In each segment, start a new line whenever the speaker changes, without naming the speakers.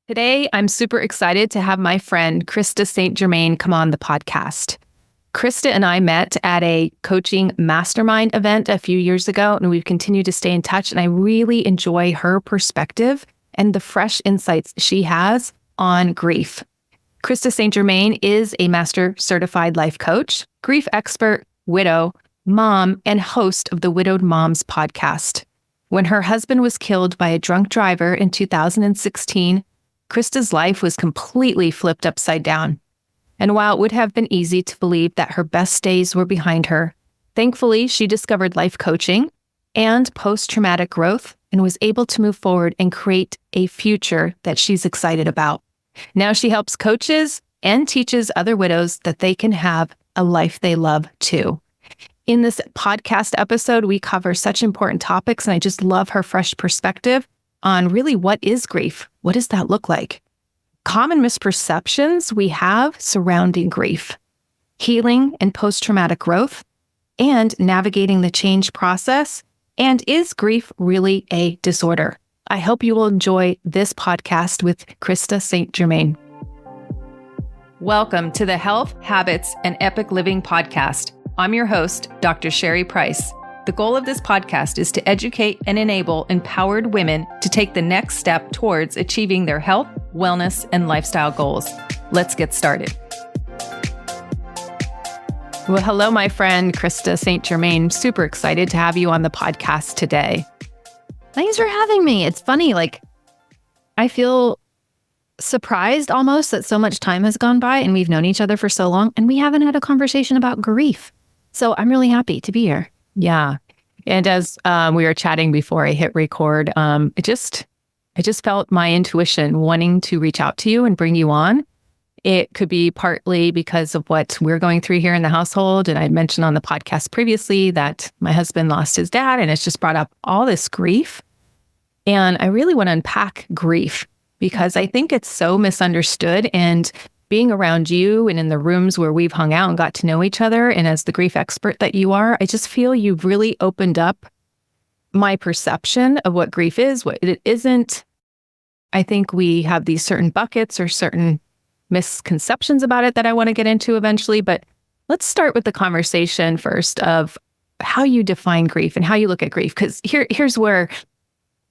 Today, I'm super excited to have my friend Krista St. Germaine come on the podcast. Krista and I met at a coaching mastermind event a few years ago, and we've continued to stay in touch. And I really enjoy her perspective and the fresh insights she has on grief. Krista St. Germaine is a master certified life coach, grief expert, widow, mom, and host of the Widowed Moms podcast. When her husband was killed by a drunk driver in 2016, Krista's life was completely flipped upside down. And while it would have been easy to believe that her best days were behind her, thankfully, she discovered life coaching and post-traumatic growth and was able to move forward and create a future that she's excited about. Now she helps coaches and teaches other widows that they can have a life they love too. In this podcast episode, we cover such important topics, and I just love her fresh perspective on really what is grief? What does that look like? Common misperceptions we have surrounding grief, healing and post-traumatic growth, and navigating the change process. And is grief really a disorder? I hope you will enjoy this podcast with Krista St. Germaine. Welcome to the Health, Habits, and Epic Living podcast. I'm your host, Dr. Sherry Price. The goal of this podcast is to educate and enable empowered women to take the next step towards achieving their health, wellness, and lifestyle goals. Let's get started. Well, hello, my friend, Krista St. Germaine. Super excited to have you on the podcast today.
Thanks for having me. It's funny, I feel surprised almost that so much time has gone by and we've known each other for so long and we haven't had a conversation about grief. So I'm really happy to be here.
Yeah. And as we were chatting before I hit record, I just felt my intuition wanting to reach out to you and bring you on. It could be partly because of what we're going through here in the household. And I mentioned on the podcast previously that my husband lost his dad, and it's just brought up all this grief. And I really want to unpack grief because I think it's so misunderstood. And being around you and in the rooms where we've hung out and got to know each other, and as the grief expert that you are, I just feel you've really opened up my perception of what grief is, what it isn't. I think we have these certain buckets or certain misconceptions about it that I want to get into eventually. But let's start with the conversation first of how you define grief and how you look at grief. Because here's where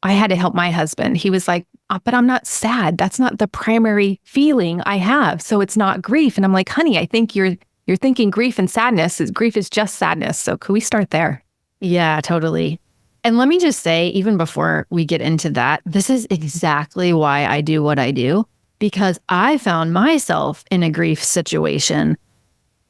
I had to help my husband. He was like, but I'm not sad. That's not the primary feeling I have. So it's not grief. And I'm like, honey, I think you're thinking grief and sadness. Grief is just sadness. So could we start there?
Yeah, totally. And let me just say, even before we get into that, this is exactly why I do what I do, because I found myself in a grief situation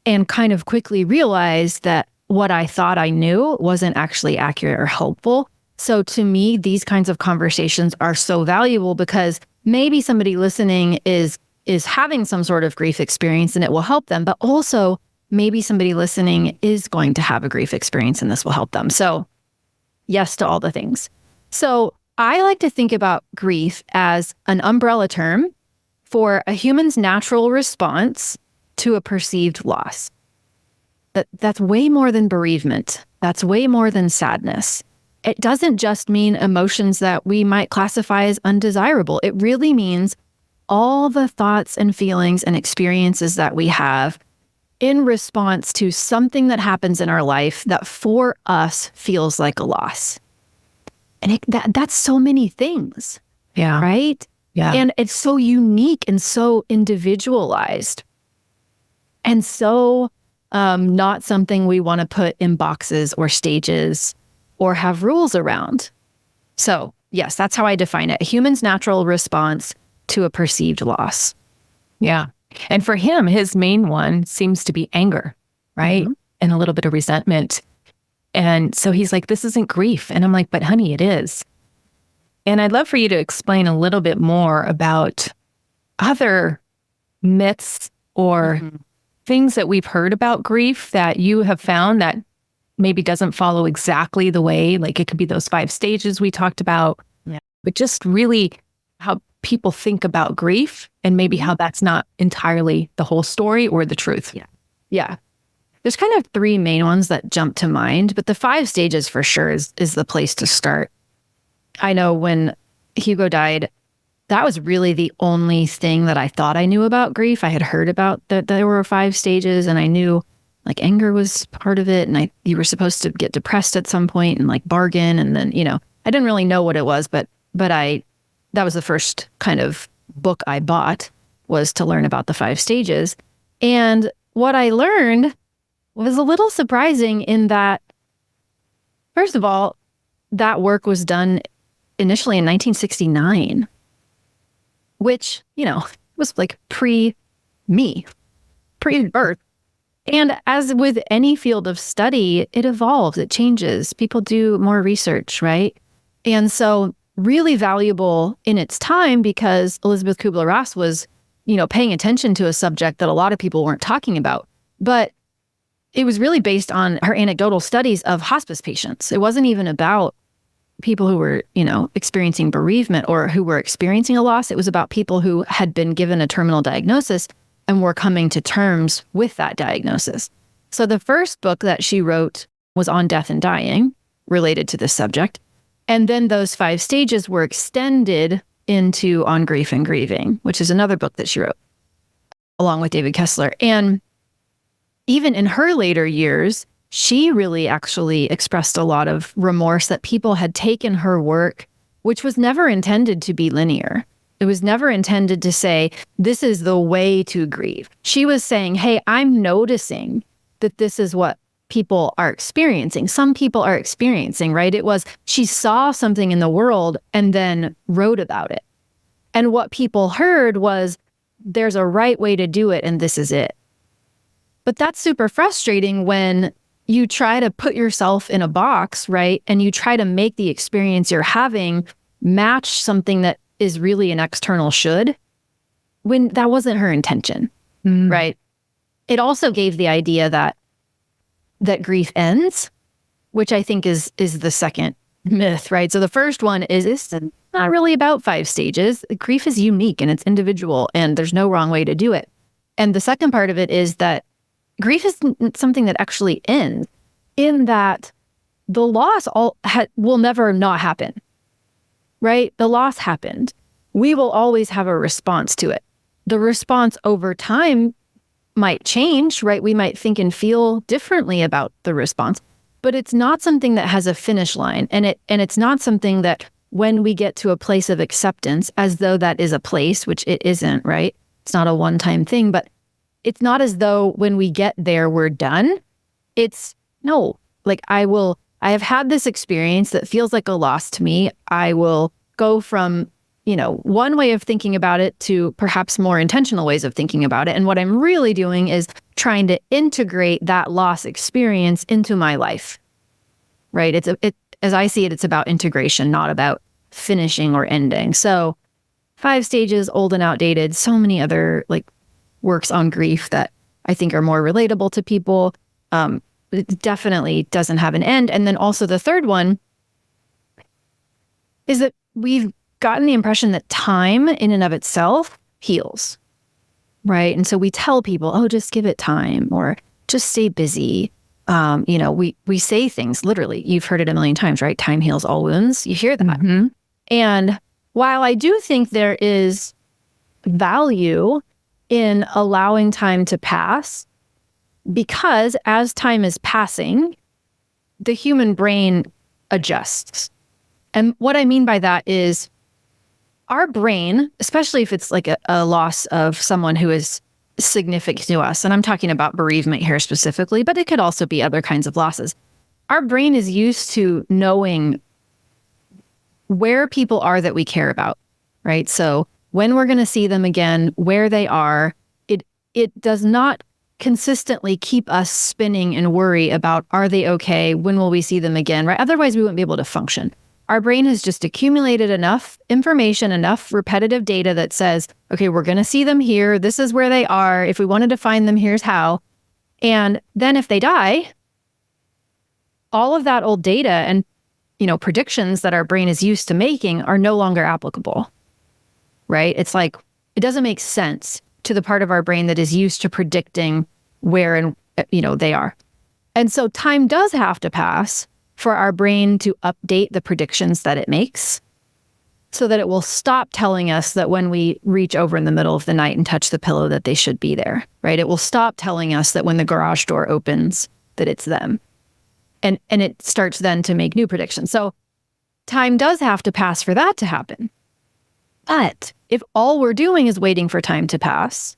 and kind of quickly realized that what I thought I knew wasn't actually accurate or helpful. So to me, these kinds of conversations are so valuable because maybe somebody listening is having some sort of grief experience and it will help them, but also maybe somebody listening is going to have a grief experience and this will help them. So yes to all the things. So I like to think about grief as an umbrella term for a human's natural response to a perceived loss. That's way more than bereavement. That's way more than sadness. It doesn't just mean emotions that we might classify as undesirable. It really means all the thoughts and feelings and experiences that we have in response to something that happens in our life that for us feels like a loss. And that's so many things.
Yeah.
Right?
Yeah.
And it's so unique and so individualized and so not something we want to put in boxes or stages or have rules around. So yes, that's how I define it. A human's natural response to a perceived loss.
Yeah. And for him, his main one seems to be anger, right? Mm-hmm. And a little bit of resentment. And so he's like, this isn't grief. And I'm like, but honey, it is. And I'd love for you to explain a little bit more about other myths or things that we've heard about grief that you have found that maybe doesn't follow exactly the way, like it could be those 5 stages we talked about, but just really how people think about grief and maybe how that's not entirely the whole story or the truth.
Yeah. There's kind of 3 main ones that jump to mind, but the 5 stages for sure is the place to start. I know when Hugo died, that was really the only thing that I thought I knew about grief. I had heard about that there were 5 stages, and I knew like anger was part of it, and you were supposed to get depressed at some point and like bargain, and then, I didn't really know what it was, but that was the first kind of book I bought, was to learn about the 5 stages. And what I learned was a little surprising in that, first of all, that work was done initially in 1969, which, was like pre-me, pre-birth. And as with any field of study, it evolves, it changes. People do more research, right? And so really valuable in its time, because Elizabeth Kubler-Ross was, paying attention to a subject that a lot of people weren't talking about. But it was really based on her anecdotal studies of hospice patients. It wasn't even about people who were, experiencing bereavement or who were experiencing a loss. It was about people who had been given a terminal diagnosis and were coming to terms with that diagnosis. So the first book that she wrote was on death and dying, related to this subject. And then those 5 stages were extended into On Grief and Grieving, which is another book that she wrote along with David Kessler. And even in her later years, she really actually expressed a lot of remorse that people had taken her work, which was never intended to be linear. It was never intended to say, this is the way to grieve. She was saying, hey, I'm noticing that this is what people are experiencing. Some people are experiencing, right? It was, she saw something in the world and then wrote about it. And what people heard was, there's a right way to do it, and this is it. But that's super frustrating when you try to put yourself in a box, right? And you try to make the experience you're having match something that is really an external should, when that wasn't her intention, right? It also gave the idea that grief ends, which I think is the second myth, right? So the first one is it's not really about 5 stages. Grief is unique and it's individual, and there's no wrong way to do it. And the second part of it is that grief is something that actually ends, in that the loss will never not happen, right? The loss happened. We will always have a response to it. The response over time might change, right? We might think and feel differently about the response, but it's not something that has a finish line. And it's not something that when we get to a place of acceptance, as though that is a place, which it isn't, right? It's not a one-time thing, but it's not as though when we get there, we're done. It's no, like I have had this experience that feels like a loss to me. I will go from, one way of thinking about it to perhaps more intentional ways of thinking about it. And what I'm really doing is trying to integrate that loss experience into my life, right? As I see it, it's about integration, not about finishing or ending. So 5 stages, old and outdated, so many other works on grief that I think are more relatable to people. It definitely doesn't have an end. And then also the third one is that we've gotten the impression that time in and of itself heals, right? And so we tell people, oh, just give it time, or just stay busy. We say things literally, you've heard it a million times, right? Time heals all wounds. You hear that. Mm-hmm. And while I do think there is value in allowing time to pass, because as time is passing, the human brain adjusts. And what I mean by that is our brain, especially if it's like a loss of someone who is significant to us, and I'm talking about bereavement here specifically, but it could also be other kinds of losses. Our brain is used to knowing where people are that we care about, right? So when we're going to see them again, where they are, it does not consistently keep us spinning and worry about, are they okay? When will we see them again, right? Otherwise, we wouldn't be able to function. Our brain has just accumulated enough information, enough repetitive data that says, okay, we're going to see them here. This is where they are. If we wanted to find them, here's how. And then if they die, all of that old data and, predictions that our brain is used to making are no longer applicable, right? It's like, it doesn't make sense to the part of our brain that is used to predicting where and, they are. And so time does have to pass for our brain to update the predictions that it makes. so that it will stop telling us that when we reach over in the middle of the night and touch the pillow that they should be there, right? It will stop telling us that when the garage door opens that it's them. And it starts then to make new predictions. So time does have to pass for that to happen. But if all we're doing is waiting for time to pass,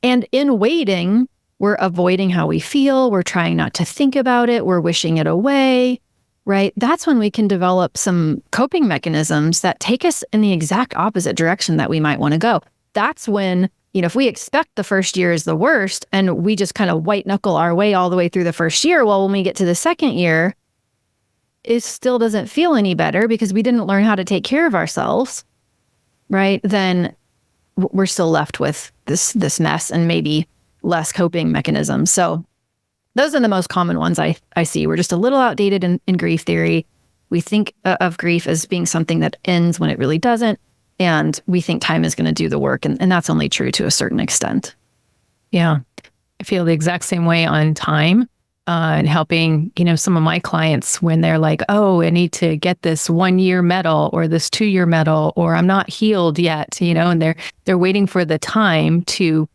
and in waiting, we're avoiding how we feel, we're trying not to think about it, we're wishing it away, right? That's when we can develop some coping mechanisms that take us in the exact opposite direction that we might want to go. That's when, if we expect the first year is the worst and we just kind of white knuckle our way all the way through the first year, well, when we get to the second year, it still doesn't feel any better because we didn't learn how to take care of ourselves, right? Then we're still left with this mess and maybe less coping mechanisms. So those are the most common ones I see. We're just a little outdated in grief theory. We think of grief as being something that ends when it really doesn't. And we think time is going to do the work. And that's only true to a certain extent.
Yeah. I feel the exact same way on time. And helping, some of my clients when they're like, oh, I need to get this 1-year medal or this 2-year medal, or I'm not healed yet, and they're waiting for the time to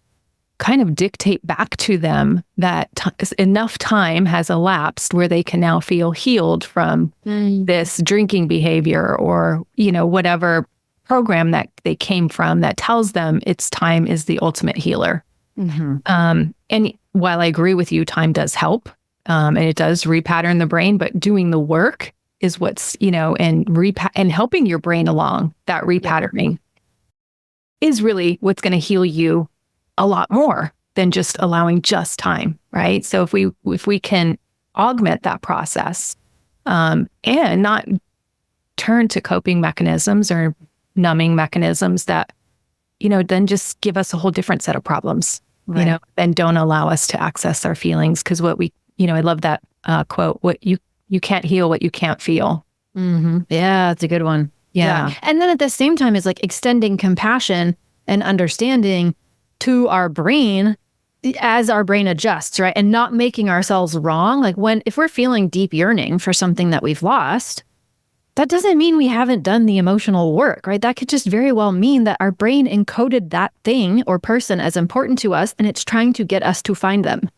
kind of dictate back to them that enough time has elapsed where they can now feel healed from this drinking behavior or, whatever program that they came from that tells them it's time is the ultimate healer. Mm-hmm. And while I agree with you, time does help. And it does repattern the brain, but doing the work is what's, and helping your brain along that repatterning is really what's going to heal you a lot more than just allowing just time, right? So if we can augment that process and not turn to coping mechanisms or numbing mechanisms that, then just give us a whole different set of problems, and don't allow us to access our feelings. Because I love that quote, what you can't heal what you can't feel.
Mm-hmm. Yeah, that's a good one. Yeah. And then at the same time, it's like extending compassion and understanding to our brain as our brain adjusts, right? And not making ourselves wrong. Like if we're feeling deep yearning for something that we've lost, that doesn't mean we haven't done the emotional work, right? That could just very well mean that our brain encoded that thing or person as important to us, and it's trying to get us to find them.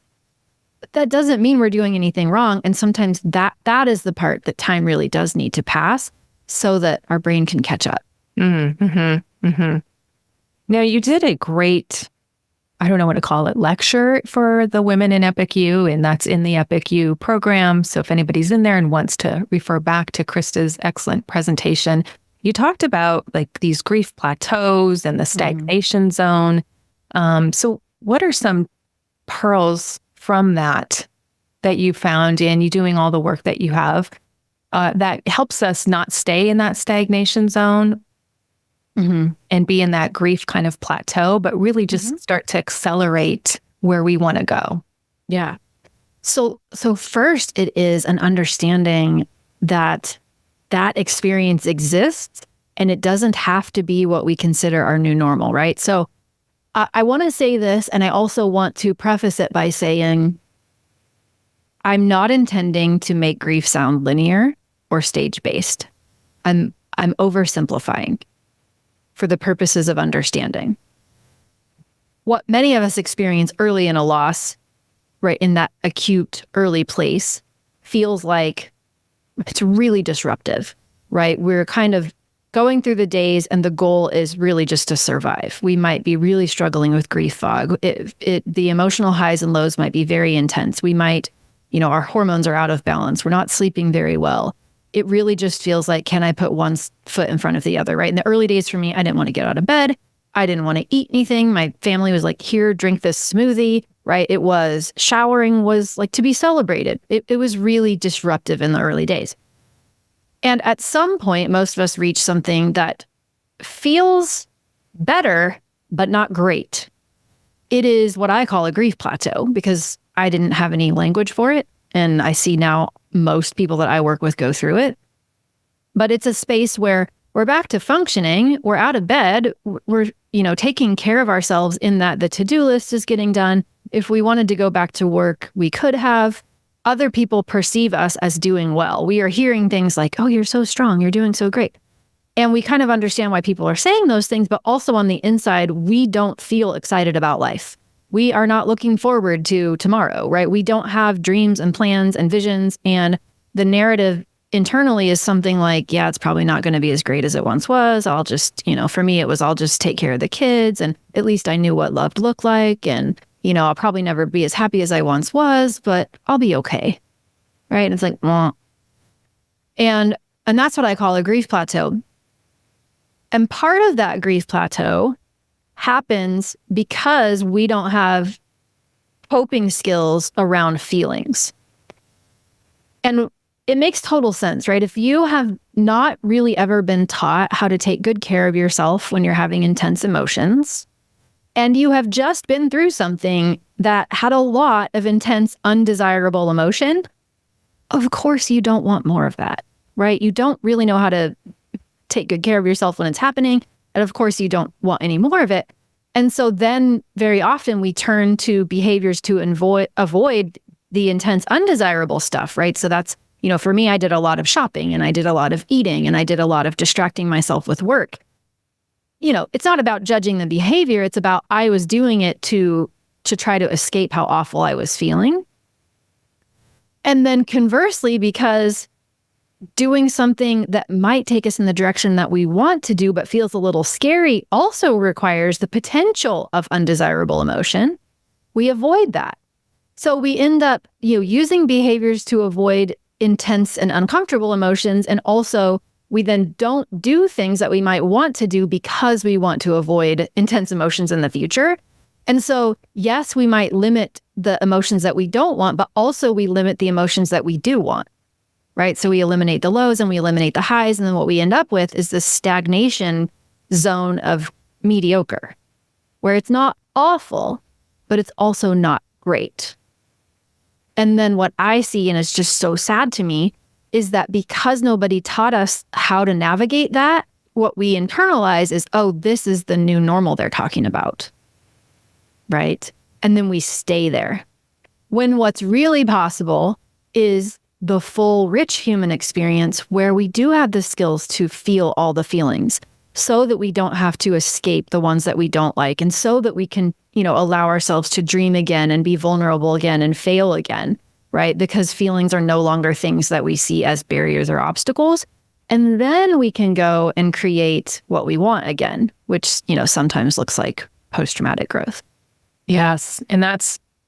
But that doesn't mean we're doing anything wrong. And sometimes that is the part that time really does need to pass so that our brain can catch up.
Mm-hmm. Mm-hmm. Now, you did a great, I don't know what to call it, lecture for the women in Epic U, and that's in the Epic U program. So if anybody's in there and wants to refer back to Krista's excellent presentation, you talked about like these grief plateaus and the stagnation zone. So what are some pearls from that you found in you doing all the work that you have that helps us not stay in that stagnation zone and be in that grief kind of plateau, but really just start to accelerate where we want to go?
Yeah. So first it is an understanding that experience exists and it doesn't have to be what we consider our new normal, right? So I want to say this, and I also want to preface it by saying I'm not intending to make grief sound linear or stage-based. I'm oversimplifying for the purposes of understanding. What many of us experience early in a loss, right, in that acute early place, feels like it's really disruptive, right? We're kind of going through the days and the goal is really just to survive. We might be really struggling with grief fog. The emotional highs and lows might be very intense. We might, our hormones are out of balance. We're not sleeping very well. It really just feels like, can I put one foot in front of the other, right? In the early days for me, I didn't want to get out of bed. I didn't want to eat anything. My family was like, here, drink this smoothie, right? It was, showering was like to be celebrated. It was really disruptive in the early days. And at some point, most of us reach something that feels better, but not great. It is what I call a grief plateau because I didn't have any language for it. And I see now most people that I work with go through it. But it's a space where we're back to functioning. We're out of bed. We're, taking care of ourselves in that the to-do list is getting done. If we wanted to go back to work, we could have. Other people perceive us as doing well. We are hearing things like, oh, you're so strong. You're doing so great. And we kind of understand why people are saying those things, but also on the inside, we don't feel excited about life. We are not looking forward to tomorrow, right? We don't have dreams and plans and visions. And the narrative internally is something like, yeah, it's probably not going to be as great as it once was. I'll just, for me, it was I'll just take care of the kids. And at least I knew what love looked like. And, I'll probably never be as happy as I once was, but I'll be okay. Right. And it's like, well, and that's what I call a grief plateau. And part of that grief plateau happens because we don't have coping skills around feelings. And it makes total sense, right? If you have not really ever been taught how to take good care of yourself when you're having intense emotions, and you have just been through something that had a lot of intense, undesirable emotion, of course you don't want more of that, right? You don't really know how to take good care of yourself when it's happening. And of course you don't want any more of it. And so then very often we turn to behaviors to avoid the intense, undesirable stuff, right? So that's, for me, I did a lot of shopping and I did a lot of eating and I did a lot of distracting myself with work. It's not about judging the behavior. It's about I was doing it to try to escape how awful I was feeling. And then conversely, because doing something that might take us in the direction that we want to do, but feels a little scary, also requires the potential of undesirable emotion, we avoid that. So we end up, using behaviors to avoid intense and uncomfortable emotions. And also we then don't do things that we might want to do because we want to avoid intense emotions in the future. And so, yes, we might limit the emotions that we don't want, but also we limit the emotions that we do want, right? So we eliminate the lows and we eliminate the highs. And then what we end up with is this stagnation zone of mediocre, where it's not awful, but it's also not great. And then what I see, and it's just so sad to me, is that because nobody taught us how to navigate that, what we internalize is, oh, this is the new normal they're talking about, right? And then we stay there. When what's really possible is the full, rich human experience where we do have the skills to feel all the feelings so that we don't have to escape the ones that we don't like, and so that we can, allow ourselves to dream again and be vulnerable again and fail again, right? Because feelings are no longer things that we see as barriers or obstacles. And then we can go and create what we want again, which, sometimes looks like post-traumatic growth.
Yes. And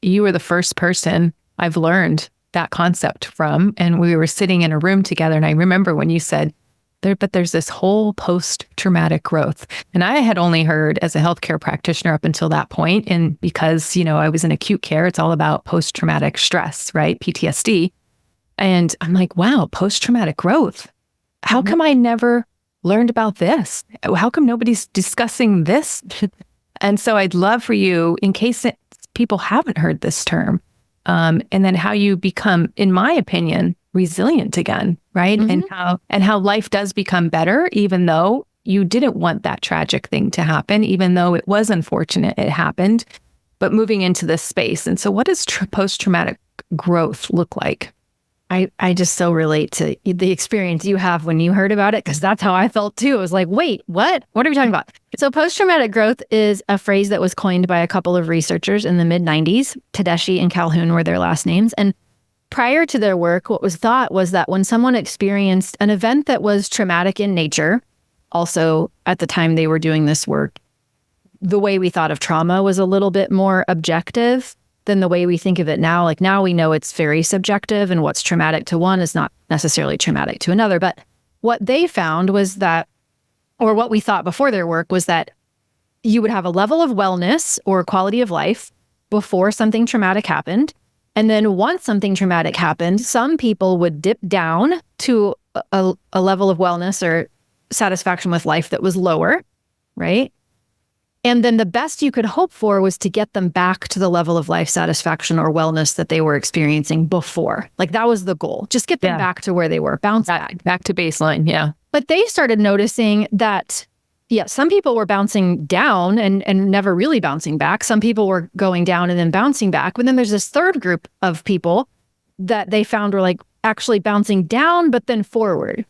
you were the first person I've learned that concept from. And we were sitting in a room together. And I remember when you said, but there's this whole post-traumatic growth. And I had only heard as a healthcare practitioner up until that point. And because, I was in acute care, it's all about post-traumatic stress, right? PTSD. And I'm like, wow, post-traumatic growth. How come I never learned about this? How come nobody's discussing this? And so I'd love for you, in case people haven't heard this term, and then how you become, in my opinion, resilient again, right? Mm-hmm. And how life does become better, even though you didn't want that tragic thing to happen, even though it was unfortunate it happened, but moving into this space. And so what does post-traumatic growth look like?
I just so relate to the experience you have when you heard about it, because that's how I felt too. It was like, wait, what? What are we talking about? So post-traumatic growth is a phrase that was coined by a couple of researchers in the mid-90s. Tedeschi and Calhoun were their last names. And prior to their work, what was thought was that when someone experienced an event that was traumatic in nature, also at the time they were doing this work, the way we thought of trauma was a little bit more objective than the way we think of it now. Like now we know it's very subjective, and what's traumatic to one is not necessarily traumatic to another. But what they found was that, or what we thought before their work, was that you would have a level of wellness or quality of life before something traumatic happened. And then once something traumatic happened, some people would dip down to a level of wellness or satisfaction with life that was lower, right? And then the best you could hope for was to get them back to the level of life satisfaction or wellness that they were experiencing before. Like that was the goal. Just get them back to where they were, bounce
back to baseline. Yeah.
But they started noticing that, some people were bouncing down and never really bouncing back. Some people were going down and then bouncing back. But then there's this third group of people that they found were like actually bouncing down, but then forward,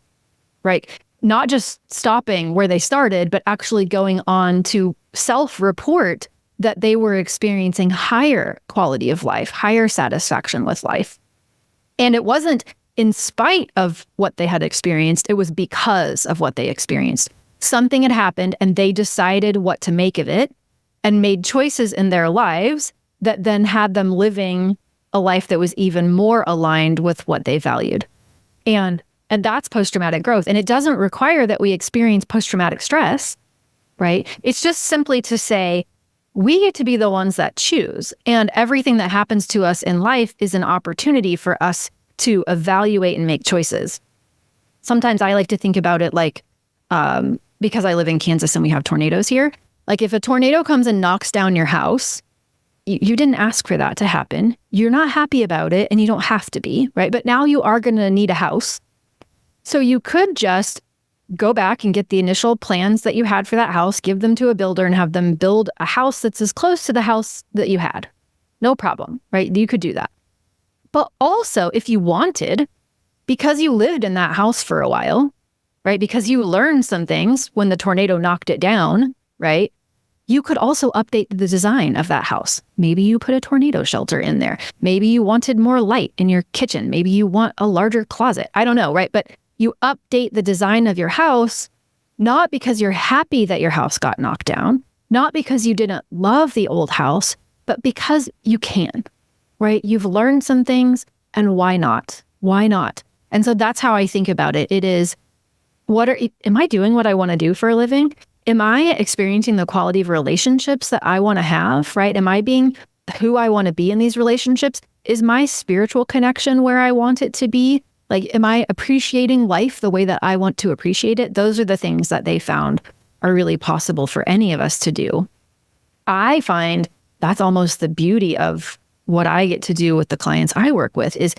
right? not just stopping where they started, but actually going on to self-report that they were experiencing higher quality of life, higher satisfaction with life. And it wasn't in spite of what they had experienced, it was because of what they experienced. Something had happened and they decided what to make of it and made choices in their lives that then had them living a life that was even more aligned with what they valued. And that's post-traumatic growth. And it doesn't require that we experience post-traumatic stress, right? It's just simply to say, we get to be the ones that choose. And everything that happens to us in life is an opportunity for us to evaluate and make choices. Sometimes I like to think about it like, because I live in Kansas and we have tornadoes here, like if a tornado comes and knocks down your house, you didn't ask for that to happen. You're not happy about it and you don't have to be, right? But now you are going to need a house. So you could just go back and get the initial plans that you had for that house, give them to a builder and have them build a house that's as close to the house that you had. No problem, right? You could do that. But also, if you wanted, because you lived in that house for a while, right? Because you learned some things when the tornado knocked it down, right? You could also update the design of that house. Maybe you put a tornado shelter in there. Maybe you wanted more light in your kitchen. Maybe you want a larger closet. I don't know, right? But you update the design of your house, not because you're happy that your house got knocked down, not because you didn't love the old house, but because you can. Right? You've learned some things, and why not? Why not? And so that's how I think about it. It is, am I doing what I want to do for a living? Am I experiencing the quality of relationships that I want to have, right? Am I being who I want to be in these relationships? Is my spiritual connection where I want it to be? Like, am I appreciating life the way that I want to appreciate it? Those are the things that they found are really possible for any of us to do. I find that's almost the beauty of what I get to do with the clients I work with is,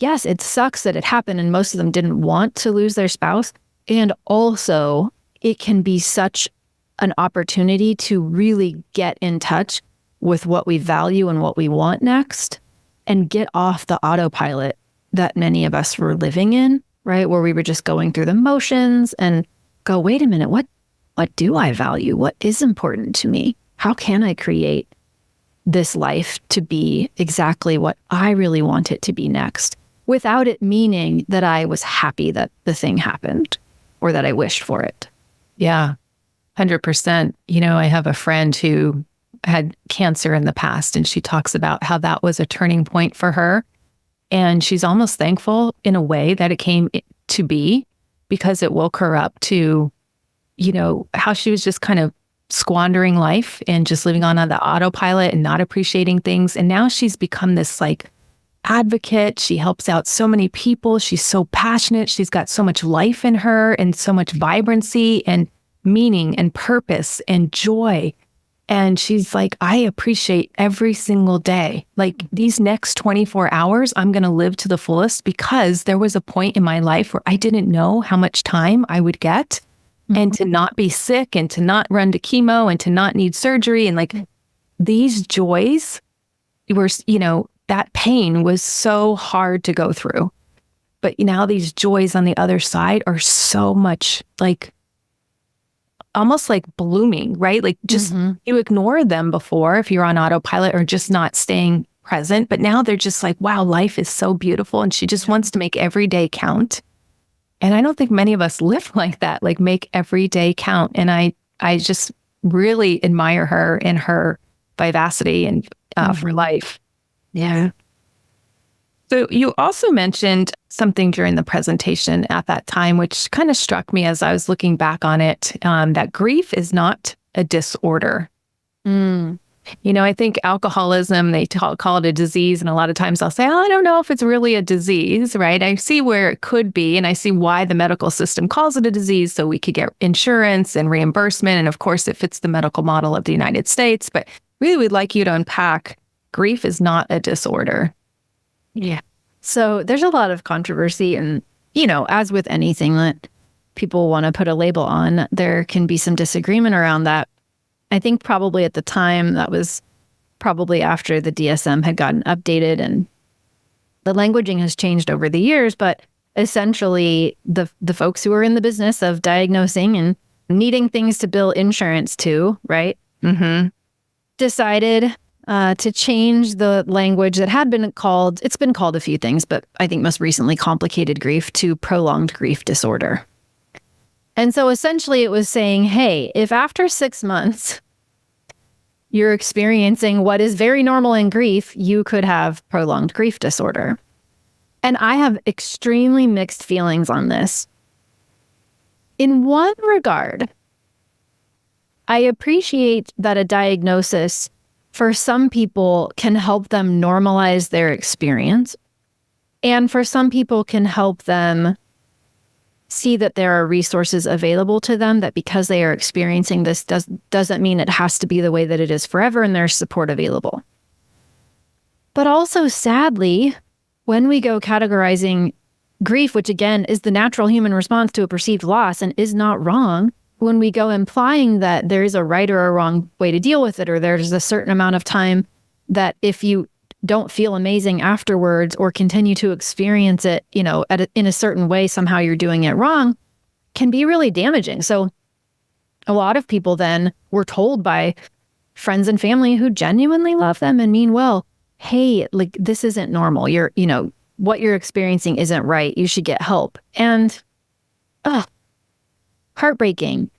yes, it sucks that it happened and most of them didn't want to lose their spouse. And also it can be such an opportunity to really get in touch with what we value and what we want next and get off the autopilot that many of us were living in, right? Where we were just going through the motions and go, wait a minute, what do I value? What is important to me? How can I create this life to be exactly what I really want it to be next, without it meaning that I was happy that the thing happened or that I wished for it?
Yeah, 100%. You know, I have a friend who had cancer in the past, and she talks about how that was a turning point for her. And she's almost thankful in a way that it came to be, because it woke her up to, you know, how she was just kind of squandering life and just living on the autopilot and not appreciating things. And now she's become this like advocate. She helps out so many people. She's so passionate. She's got so much life in her and so much vibrancy and meaning and purpose and joy. And she's like, I appreciate every single day. Like these next 24 hours, I'm going to live to the fullest, because there was a point in my life where I didn't know how much time I would get. And to not be sick and to not run to chemo and to not need surgery. And like these joys were, you know, that pain was so hard to go through. But now these joys on the other side are so much like, almost like blooming, right? Like just you ignored them before if you're on autopilot or just not staying present. But now they're just like, wow, life is so beautiful. And she just wants to make every day count. And I don't think many of us live like that, like make every day count. And I just really admire her and her vivacity and for life.
Yeah.
So you also mentioned something during the presentation at that time, which kind of struck me as I was looking back on it, that grief is not a disorder. You know, I think alcoholism, they call it a disease. And a lot of times I'll say, oh, I don't know if it's really a disease, right? I see where it could be. And I see why the medical system calls it a disease. So we could get insurance and reimbursement. And of course, it fits the medical model of the United States. But really, we'd like you to unpack grief is not a disorder.
Yeah. So there's a lot of controversy. And, you know, as with anything that people want to put a label on, there can be some disagreement around that. I think probably at the time, that was probably after the DSM had gotten updated and the languaging has changed over the years. But essentially the folks who are in the business of diagnosing and needing things to bill insurance to, right? Decided to change the language that had been called, it's been called a few things, but I think most recently complicated grief, to prolonged grief disorder. And so essentially it was saying, hey, if after 6 months you're experiencing what is very normal in grief, you could have prolonged grief disorder. And I have extremely mixed feelings on this. In one regard, I appreciate that a diagnosis for some people can help them normalize their experience. And for some people can help them see that there are resources available to them, that because they are experiencing this doesn't mean it has to be the way that it is forever, and there's support available. But also, sadly, when we go categorizing grief, which again is the natural human response to a perceived loss and is not wrong, when we go implying that there is a right or a wrong way to deal with it, or there's a certain amount of time that if you don't feel amazing afterwards or continue to experience it, in a certain way, somehow you're doing it wrong, can be really damaging. So a lot of people then were told by friends and family who genuinely love them and mean well, hey, like, this isn't normal. What you're experiencing isn't right. You should get help. And heartbreaking.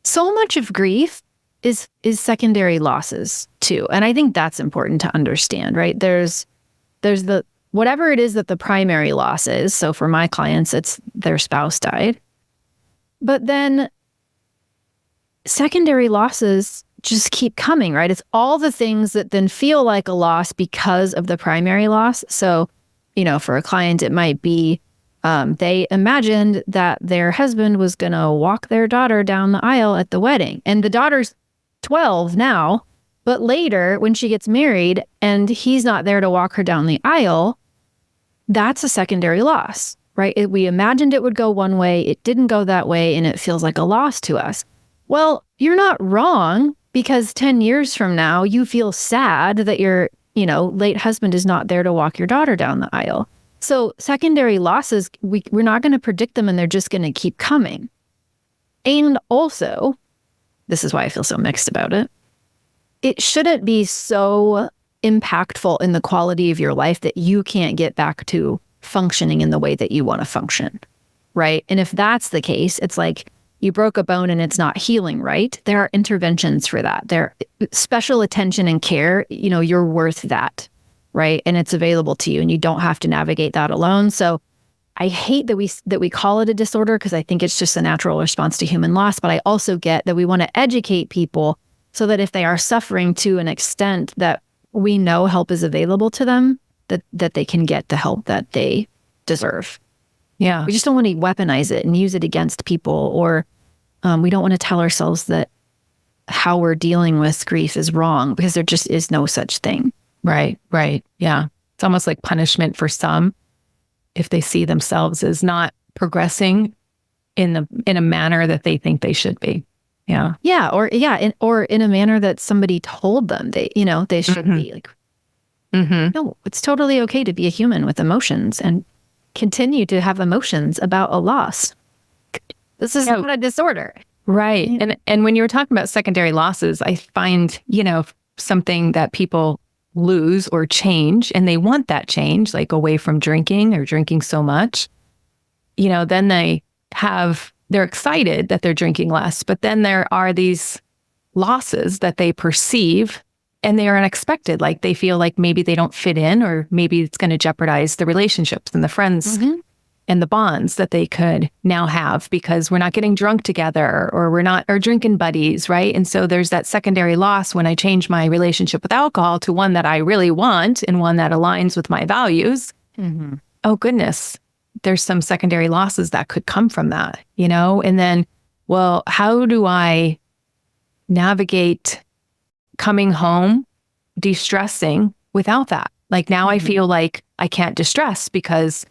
So much of grief is secondary losses too. And I think that's important to understand, right? There's the whatever it is that the primary loss is. So for my clients, it's their spouse died. But then secondary losses just keep coming, right? It's all the things that then feel like a loss because of the primary loss. So, for a client, it might be they imagined that their husband was going to walk their daughter down the aisle at the wedding. And the daughter's 12 now, but later when she gets married and he's not there to walk her down the aisle, that's a secondary loss, right? We imagined it would go one way, it didn't go that way, and it feels like a loss to us. Well, you're not wrong, because 10 years from now, you feel sad that your, late husband is not there to walk your daughter down the aisle. So secondary losses, we're not going to predict them, and they're just going to keep coming. And also, this is why I feel so mixed about it, it shouldn't be so impactful in the quality of your life that you can't get back to functioning in the way that you want to function, right? And if that's the case, it's like you broke a bone and it's not healing right. There are interventions for that. There special attention and care, you're worth that, right? And it's available to you, and you don't have to navigate that alone. So I hate that we call it a disorder, because I think it's just a natural response to human loss. But I also get that we want to educate people so that if they are suffering to an extent that we know help is available to them, that they can get the help that they deserve.
Yeah.
We just don't want to weaponize it and use it against people, or we don't want to tell ourselves that how we're dealing with grief is wrong, because there just is no such thing.
Right. Yeah. It's almost like punishment for some if they see themselves as not progressing in a manner that they think they should be. Yeah.
Yeah. Or in a manner that somebody told them they should be. Like, no, it's totally okay to be a human with emotions and continue to have emotions about a loss. This is not a disorder.
Right. And when you were talking about secondary losses, I find, something that people lose or change, and they want that change, like away from drinking or drinking so much, then they're excited that they're drinking less, but then there are these losses that they perceive, and they are unexpected. Like they feel like maybe they don't fit in, or maybe it's going to jeopardize the relationships and the friends and the bonds that they could now have, because we're not getting drunk together, or we're not our drinking buddies, right? And so there's that secondary loss when I change my relationship with alcohol to one that I really want and one that aligns with my values. Oh goodness, there's some secondary losses that could come from that, And then, well, how do I navigate coming home, de-stressing without that? Like now I feel like I can't distress, because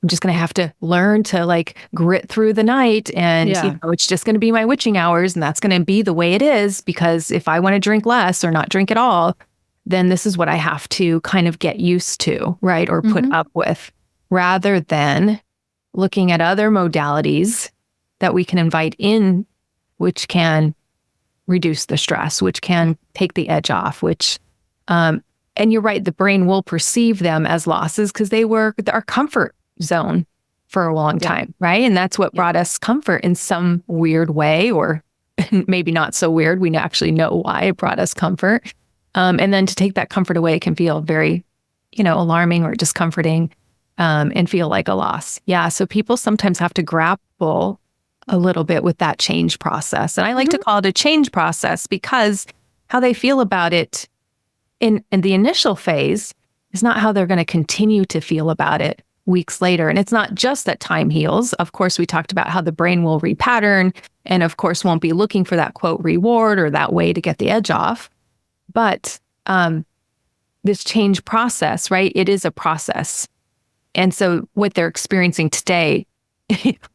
I'm just going to have to learn to grit through the night, and it's just going to be my witching hours, and that's going to be the way it is, because if I want to drink less or not drink at all, then this is what I have to kind of get used to, right? Or put up with. rather than looking at other modalities that we can invite in, which can reduce the stress, which can take the edge off, and you're right, the brain will perceive them as losses because they were our comfort zone for a long time, right? And that's what brought us comfort in some weird way, or maybe not so weird. We actually know why it brought us comfort. And then to take that comfort away can feel very, alarming or discomforting, and feel like a loss. Yeah. So people sometimes have to grapple a little bit with that change process. And I like to call it a change process because how they feel about it in the initial phase is not how they're going to continue to feel about it weeks later. And it's not just that time heals. Of course, we talked about how the brain will repattern and of course won't be looking for that quote reward or that way to get the edge off. But this change process, right? It is a process. And so what they're experiencing today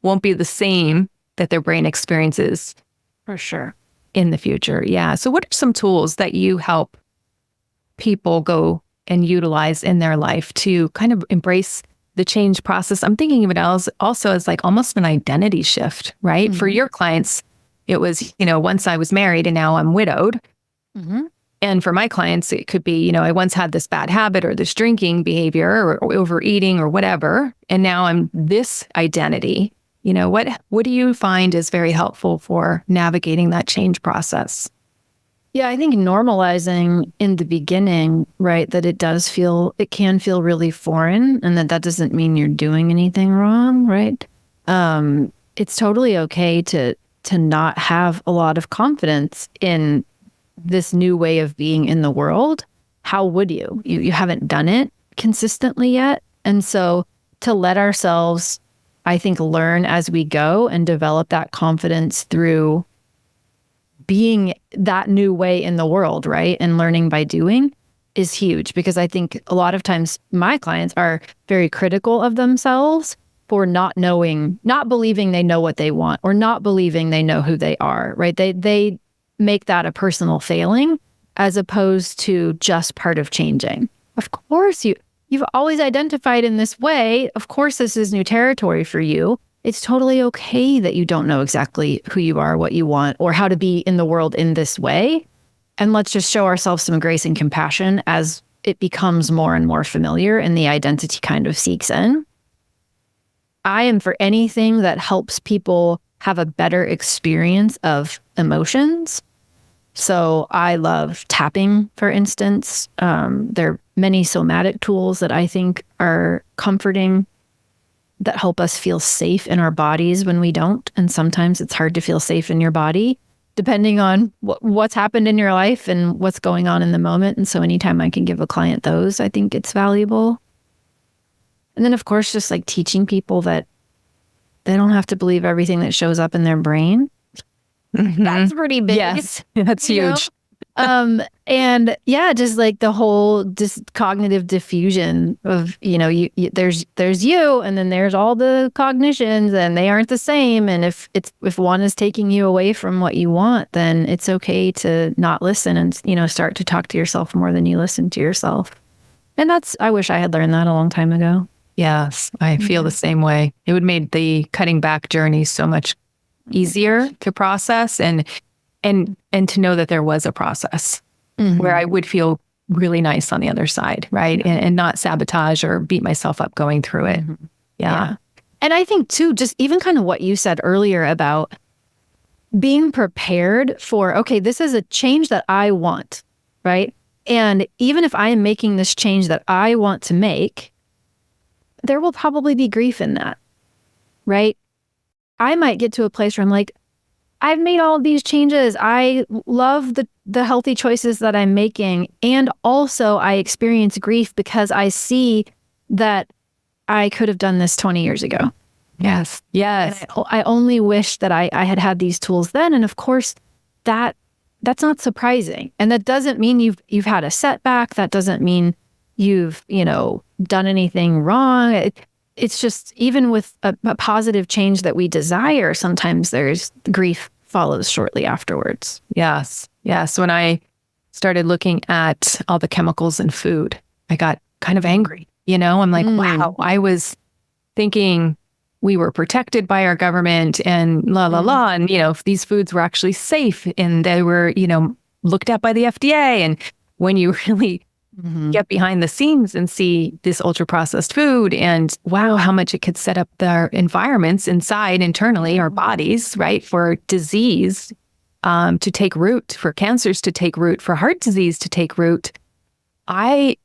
won't be the same that their brain experiences
for sure
in the future. Yeah. So what are some tools that you help people go and utilize in their life to kind of embrace the change process? I'm thinking of it also as like almost an identity shift, right? For your clients, it was, once I was married and now I'm widowed. And for my clients, it could be, I once had this bad habit or this drinking behavior or overeating or whatever. And now I'm this identity. What do you find is very helpful for navigating that change process?
Yeah, I think normalizing in the beginning, right, that it can feel really foreign, and that doesn't mean you're doing anything wrong, right? It's totally okay to not have a lot of confidence in this new way of being in the world. How would you? You haven't done it consistently yet. And so to let ourselves, I think, learn as we go and develop that confidence through being that new way in the world, right? And learning by doing is huge, because I think a lot of times my clients are very critical of themselves for not believing they know what they want or not believing they know who they are, right? They make that a personal failing as opposed to just part of changing. Of course, you've always identified in this way. Of course, this is new territory for you. It's totally okay that you don't know exactly who you are, what you want, or how to be in the world in this way. And let's just show ourselves some grace and compassion as it becomes more and more familiar and the identity kind of seeks in. I am for anything that helps people have a better experience of emotions. So I love tapping, for instance. There are many somatic tools that I think are comforting, that help us feel safe in our bodies when we don't. And sometimes it's hard to feel safe in your body, depending on what's happened in your life and what's going on in the moment. And so anytime I can give a client those, I think it's valuable. And then, of course, just like teaching people that they don't have to believe everything that shows up in their brain. That's pretty big.
Yes, that's huge.
And yeah, just like the whole cognitive diffusion of, there's you, and then there's all the cognitions, and they aren't the same. And if one is taking you away from what you want, then it's okay to not listen and, start to talk to yourself more than you listen to yourself. And I wish I had learned that a long time ago.
Yes, I feel the same way. It would make the cutting back journey so much easier to process and to know that there was a process where I would feel really nice on the other side, right? And not sabotage or beat myself up going through it. Yeah.
And I think too, just even kind of what you said earlier about being prepared for, okay, this is a change that I want, right? And even if I am making this change that I want to make, there will probably be grief in that, right? I might get to a place where I'm like, I've made all of these changes. I love the healthy choices that I'm making. And also I experience grief because I see that I could have done this 20 years ago.
Yes. Yes.
And I only wish that I had these tools then. And of course, that's not surprising. And that doesn't mean you've had a setback. That doesn't mean you've, done anything wrong. It's just, even with a positive change that we desire, sometimes there's grief follows shortly afterwards.
Yes. Yes. When I started looking at all the chemicals in food, I got kind of angry. I'm like, wow, I was thinking we were protected by our government and la, la, la. And, if these foods were actually safe and they were, looked at by the FDA. And when you really get behind the scenes and see this ultra processed food and wow, how much it could set up their environments inside internally, our bodies, right, for disease to take root, for cancers to take root, for heart disease to take root, I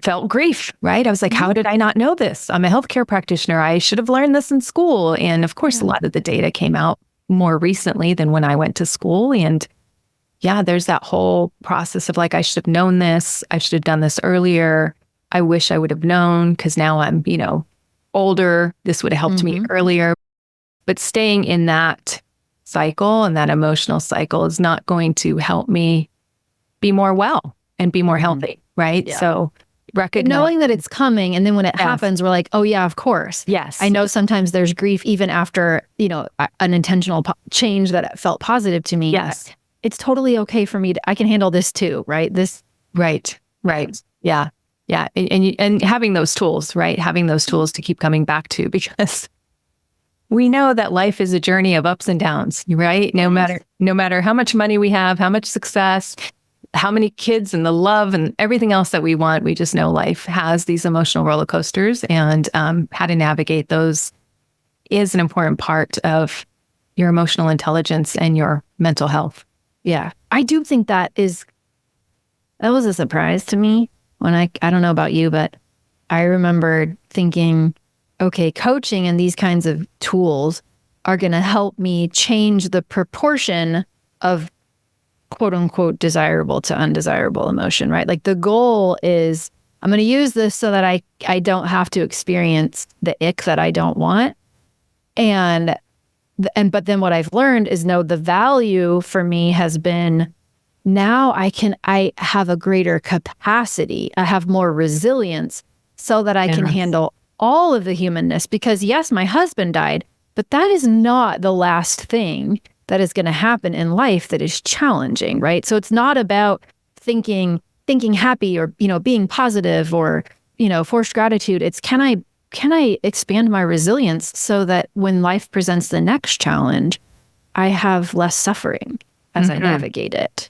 felt grief, right? I was like, how did I not know this? I'm a healthcare practitioner. I should have learned this in school. And of course, a lot of the data came out more recently than when I went to school. And yeah, there's that whole process of like, I should have known this. I should have done this earlier. I wish I would have known because now I'm, older. This would have helped me earlier. But staying in that cycle and that emotional cycle is not going to help me be more well and be more healthy, right?
Yeah.
So
knowing that it's coming, and then when it happens, we're like, oh yeah, of course.
Yes.
I know sometimes there's grief even after, an intentional change that felt positive to me.
Yes.
It's totally okay for me I can handle this too, right?
Right. Yeah. Yeah. And having those tools, right? Having those tools to keep coming back to, because we know that life is a journey of ups and downs, right? No matter how much money we have, how much success, how many kids and the love and everything else that we want, we just know life has these emotional roller coasters, and how to navigate those is an important part of your emotional intelligence and your mental health.
Yeah. I do think that was a surprise to me when I don't know about you, but I remember thinking, okay, coaching and these kinds of tools are going to help me change the proportion of quote unquote desirable to undesirable emotion, right? Like the goal is I'm going to use this so that I don't have to experience the ick that I don't want. But then what I've learned is the value for me has been now I have a greater capacity. I have more resilience so that I can handle all of the humanness, because yes, my husband died, but that is not the last thing that is going to happen in life that is challenging, right? So it's not about thinking happy or, being positive or, forced gratitude. It's can I expand my resilience so that when life presents the next challenge, I have less suffering as I navigate it.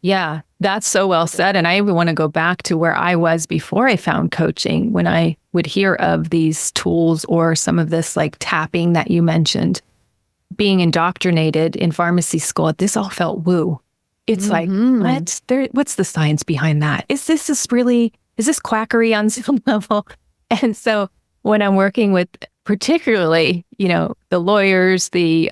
Yeah, that's so well said. And I even want to go back to where I was before I found coaching, when I would hear of these tools or some of this like tapping that you mentioned, being indoctrinated in pharmacy school. This all felt woo. It's like, what's the science behind that? Is this quackery on some level? And so when I'm working with particularly, the lawyers, the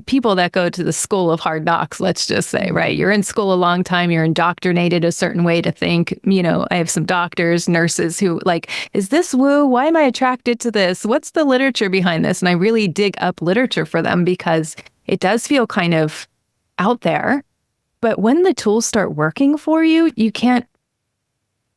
people that go to the school of hard knocks, let's just say, right? You're in school a long time, you're indoctrinated a certain way to think. I have some doctors, nurses who like, is this woo? Why am I attracted to this? What's the literature behind this? And I really dig up literature for them because it does feel kind of out there. But when the tools start working for you, you can't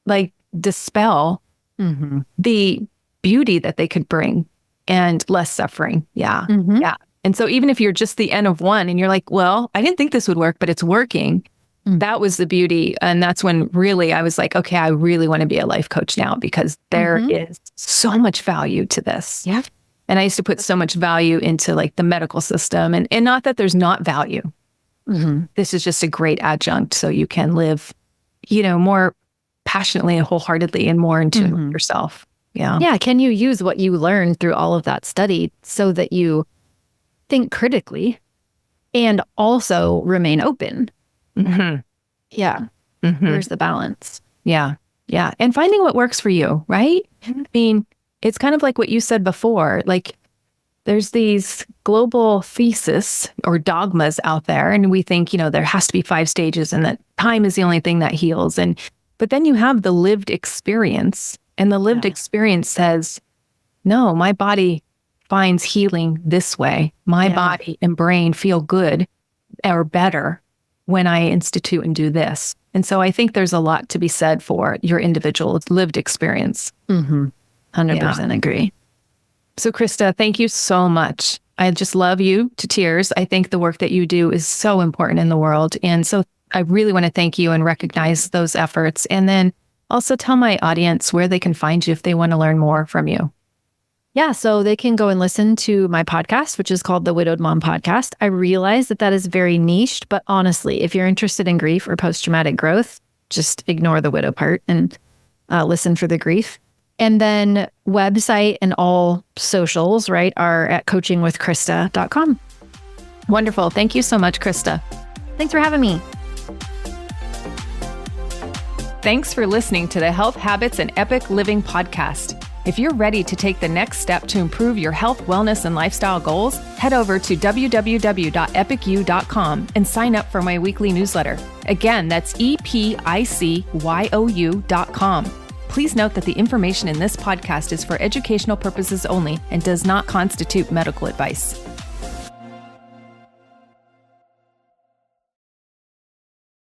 like dispel the beauty that they could bring and less suffering. Yeah. Yeah. And so even if you're just the N of one and you're like, well, I didn't think this would work, but it's working. That was the beauty. And that's when really I was like, okay, I really want to be a life coach now, because there is so much value to this.
Yeah.
And I used to put so much value into like the medical system, and not that there's not value. This is just a great adjunct so you can live, more passionately and wholeheartedly and more in tune with yourself. Yeah.
Yeah. Can you use what you learned through all of that study so that you think critically and also remain open? Yeah. Where's the balance?
Yeah. Yeah. And finding what works for you, right? I mean, it's kind of like what you said before, like there's these global thesis or dogmas out there, and we think, there has to be 5 stages and that time is the only thing that heals. But then you have the lived experience, and the lived experience says, no, my body finds healing this way. My body and brain feel good or better when I institute and do this. And so I think there's a lot to be said for your individual lived experience.
100% agree.
So Krista, thank you so much. I just love you to tears. I think the work that you do is so important in the world. And so I really want to thank you and recognize those efforts. And then Also, tell my audience where they can find you if they want to learn more from you.
Yeah, so they can go and listen to my podcast, which is called the Widowed Mom Podcast. I realize that is very niched, but honestly, if you're interested in grief or post-traumatic growth, just ignore the widow part and listen for the grief. And then website and all socials, right, are at coachingwithkrista.com.
Wonderful. Thank you so much, Krista.
Thanks for having me.
Thanks for listening to the Health Habits and Epic Living podcast. If you're ready to take the next step to improve your health, wellness, and lifestyle goals, head over to www.epicyou.com and sign up for my weekly newsletter. Again, that's EPICYOU.com. Please note that the information in this podcast is for educational purposes only and does not constitute medical advice.